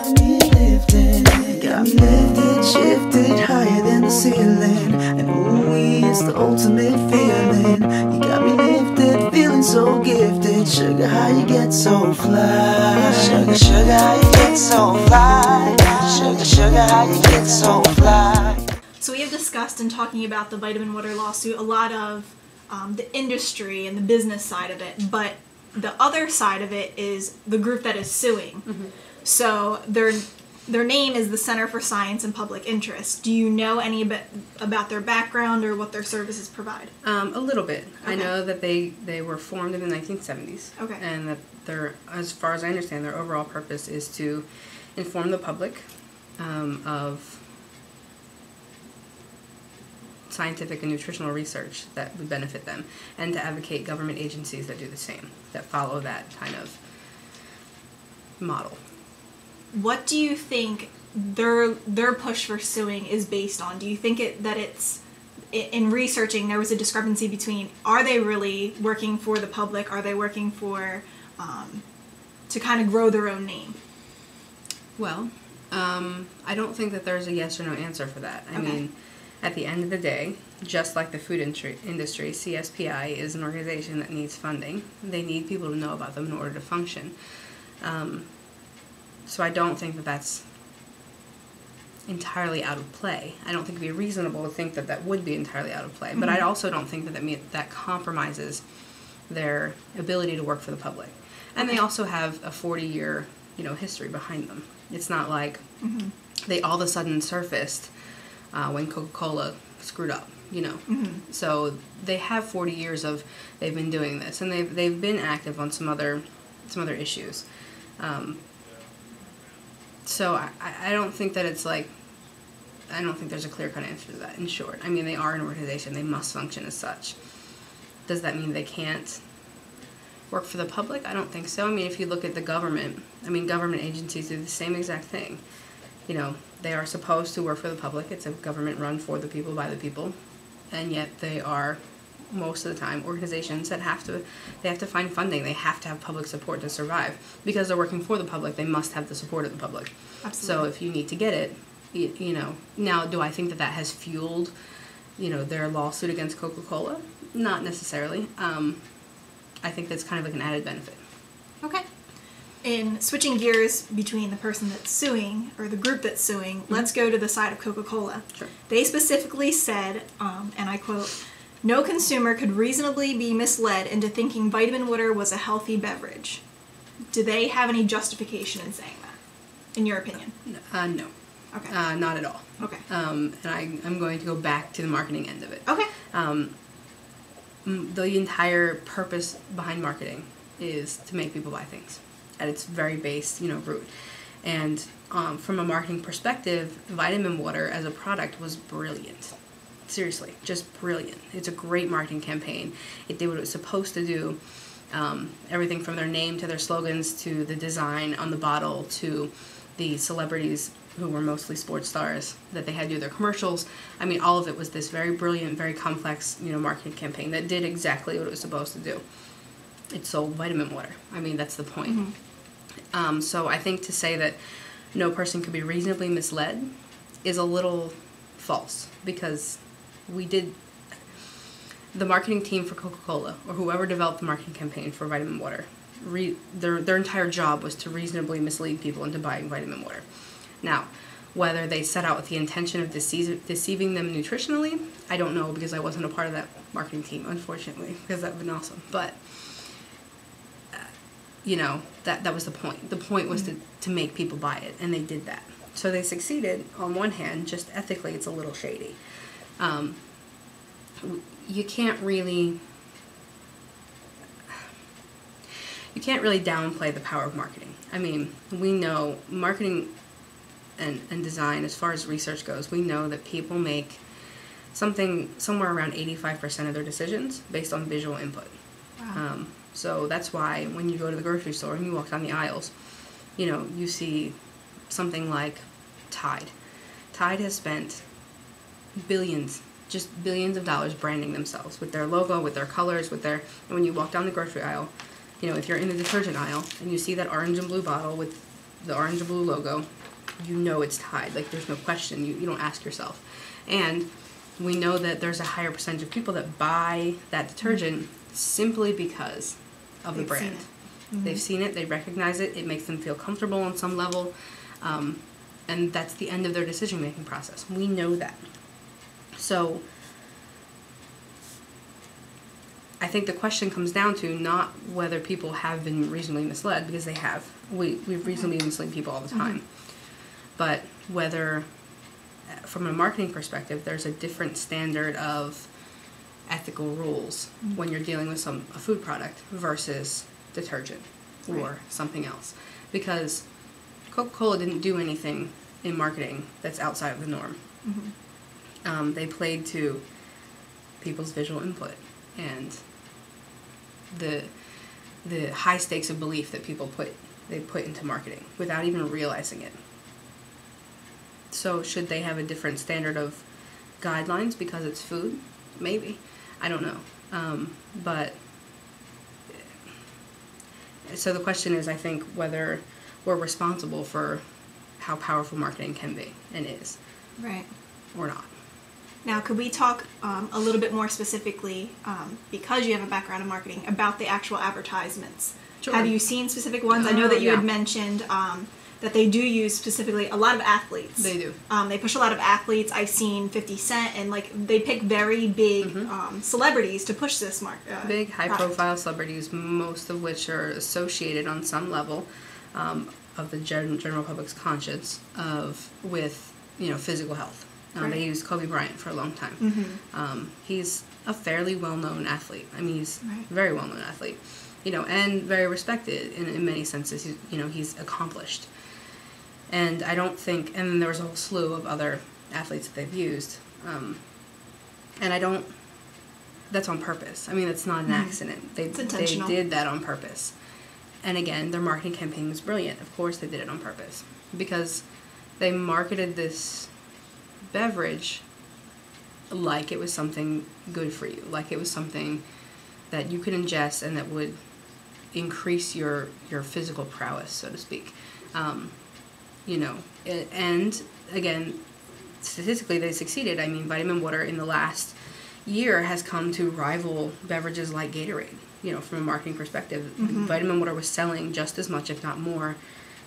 got me lifted. You got me lifted, shifted higher than the ceiling. And ooh, it's the ultimate feeling. You got me lifted, feeling so gifted. Sugar, how you get so fly? Sugar, sugar, how you get so fly? Sugar, sugar, how you get so fly? So we have discussed in talking about the vitamin water lawsuit a lot of the industry and the business side of it, but the other side of it is the group that is suing. Mm-hmm. So their name is the Center for Science and Public Interest. Do you know any bit about their background or what their services provide? A little bit. Okay. I know that they were formed in the 1970s. Okay. And that as far as I understand, their overall purpose is to inform the public of scientific and nutritional research that would benefit them, and to advocate government agencies that do the same, that follow that kind of model. What do you think their push for suing is based on? Do you think that it's, in researching, there was a discrepancy between, are they really working for the public, are they working for, to kind of grow their own name? Well, I don't think that there's a yes or no answer for that. I mean, at the end of the day, just like the food industry, CSPI is an organization that needs funding. They need people to know about them in order to function. So I don't think that that's entirely out of play. I don't think it would be reasonable to think that that would be entirely out of play. Mm-hmm. But I also don't think that compromises their ability to work for the public. And they also have a 40-year, history behind them. It's not like they all of a sudden surfaced when Coca-Cola screwed up, So they have 40 years of they've been doing this, and they've been active on some other issues. So I don't think that it's like, I don't think there's a clear-cut answer to that, in short. I mean, they are an organization. They must function as such. Does that mean they can't work for the public? I don't think so. I mean, if you look at the government, government agencies do the same exact thing. They are supposed to work for the public. It's a government run for the people, by the people. And yet they are, most of the time, organizations that have to find funding. They have to have public support to survive. Because they're working for the public, they must have the support of the public. Absolutely. So if you need to get it, now do I think that has fueled, their lawsuit against Coca-Cola? Not necessarily. I think that's kind of like an added benefit. Okay. In switching gears between the person that's suing, or the group that's suing, let's go to the side of Coca-Cola. Sure. They specifically said, and I quote, "No consumer could reasonably be misled into thinking vitamin water was a healthy beverage." Do they have any justification in saying that, in your opinion? No. Okay. Not at all. Okay. And I'm going to go back to the marketing end of it. Okay. The entire purpose behind marketing is to make people buy things at its very base, root. And from a marketing perspective, vitamin water as a product was brilliant. Seriously, just brilliant. It's a great marketing campaign. It did what it was supposed to do. Everything from their name to their slogans to the design on the bottle to the celebrities who were mostly sports stars that they had do their commercials. All of it was this very brilliant, very complex, marketing campaign that did exactly what it was supposed to do. It sold vitamin water. That's the point. Mm-hmm. So I think to say that no person could be reasonably misled is a little false, because the marketing team for Coca-Cola, or whoever developed the marketing campaign for vitamin water, their entire job was to reasonably mislead people into buying vitamin water. Now, whether they set out with the intention of deceiving them nutritionally, I don't know, because I wasn't a part of that marketing team, unfortunately, because that would have been awesome. But that was the point. The point was to make people buy it, and they did that. So they succeeded on one hand. Just ethically, it's a little shady. You can't really downplay the power of marketing. We know marketing and design, as far as research goes, we know that people make somewhere around 85% of their decisions based on visual input. Wow. So that's why when you go to the grocery store and you walk down the aisles, you see something like Tide. Tide has spent billions of dollars branding themselves with their logo, with their colors, and when you walk down the grocery aisle, if you're in the detergent aisle and you see that orange and blue bottle with the orange and blue logo, you know it's Tide. Like, there's no question. You don't ask yourself. And we know that there's a higher percentage of people that buy that detergent simply because of the brand. They've seen it, they recognize it, it makes them feel comfortable on some level, and that's the end of their decision-making process. We know that. So I think the question comes down to not whether people have been reasonably misled, because they have. We've reasonably misled people all the time. But whether, from a marketing perspective, there's a different standard of ethical rules when you're dealing with a food product versus detergent or something else. Because Coca-Cola didn't do anything in marketing that's outside of the norm. They played to people's visual input and the high stakes of belief that people put into marketing without even realizing it. So should they have a different standard of guidelines because it's food? Maybe. I don't know. But so the question is, I think, whether we're responsible for how powerful marketing can be and is. Right. Or not. Now, could we talk a little bit more specifically, because you have a background in marketing, about the actual advertisements? Sure. Have you seen specific ones? I know that you had mentioned that they do use specifically a lot of athletes. They do. They push a lot of athletes. I've seen 50 Cent, and they pick very big celebrities to push this big, high-profile celebrities, most of which are associated on some level of the general public's conscience with physical health. They used Kobe Bryant for a long time. He's a fairly well-known athlete. I mean, he's a very well-known athlete, and very respected in many senses. He's accomplished. And I don't think, and there was a whole slew of other athletes that they've used. And I don't, that's on purpose. I mean, it's not an accident. It's intentional. They did that on purpose. And again, their marketing campaign was brilliant. Of course they did it on purpose. Because they marketed this beverage like it was something good for you, like it was something that you could ingest and that would increase your physical prowess, so to speak. And again, statistically they succeeded. I mean, vitamin water in the last year has come to rival beverages like Gatorade, from a marketing perspective. Vitamin water was selling just as much, if not more,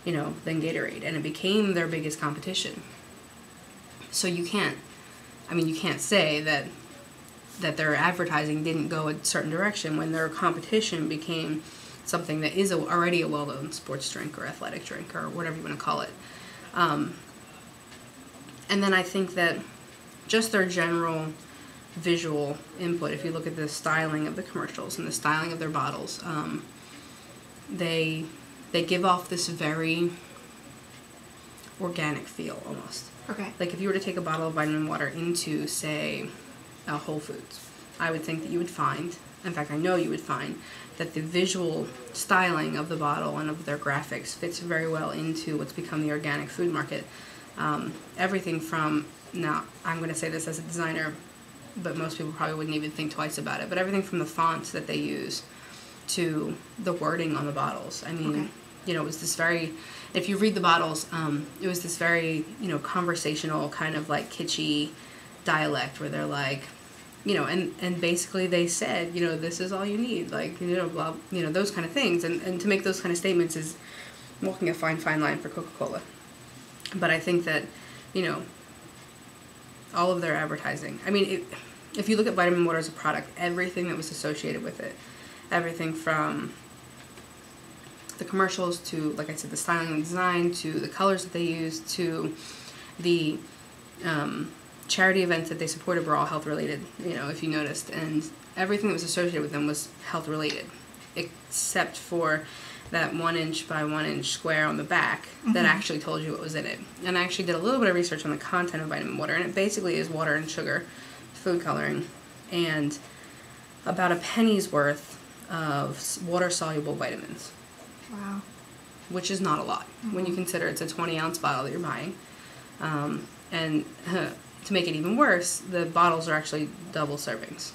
than Gatorade, and it became their biggest competition. So you can't say that their advertising didn't go a certain direction when their competition became something that is already a well-known sports drink or athletic drink or whatever you want to call it. And then I think that just their general visual input, if you look at the styling of the commercials and the styling of their bottles, they give off this very organic feel almost. Okay. Like if you were to take a bottle of vitamin water into, say, Whole Foods, I would think that you would find, in fact I know you would find, that the visual styling of the bottle and of their graphics fits very well into what's become the organic food market. Everything from, now I'm going to say this as a designer, but most people probably wouldn't even think twice about it, but everything from the fonts that they use to the wording on the bottles. I mean, it was this very, if you read the bottles, it was this very, conversational kind of like kitschy dialect where they're like, and basically they said, this is all you need, like, blah, those kind of things. And to make those kind of statements is walking a fine line for Coca-Cola. But I think that, all of their advertising, I mean, if you look at vitamin water as a product, everything that was associated with it, everything from the commercials to, like I said, the styling and design, to the colors that they used, to the charity events that they supported were all health related, if you noticed, and everything that was associated with them was health related, except for that 1 inch by 1 inch square on the back that actually told you what was in it. And I actually did a little bit of research on the content of vitamin water, and it basically is water and sugar, food coloring, and about a penny's worth of water soluble vitamins. Wow. Which is not a lot when you consider it's a 20-ounce bottle that you're buying. And to make it even worse, the bottles are actually double servings.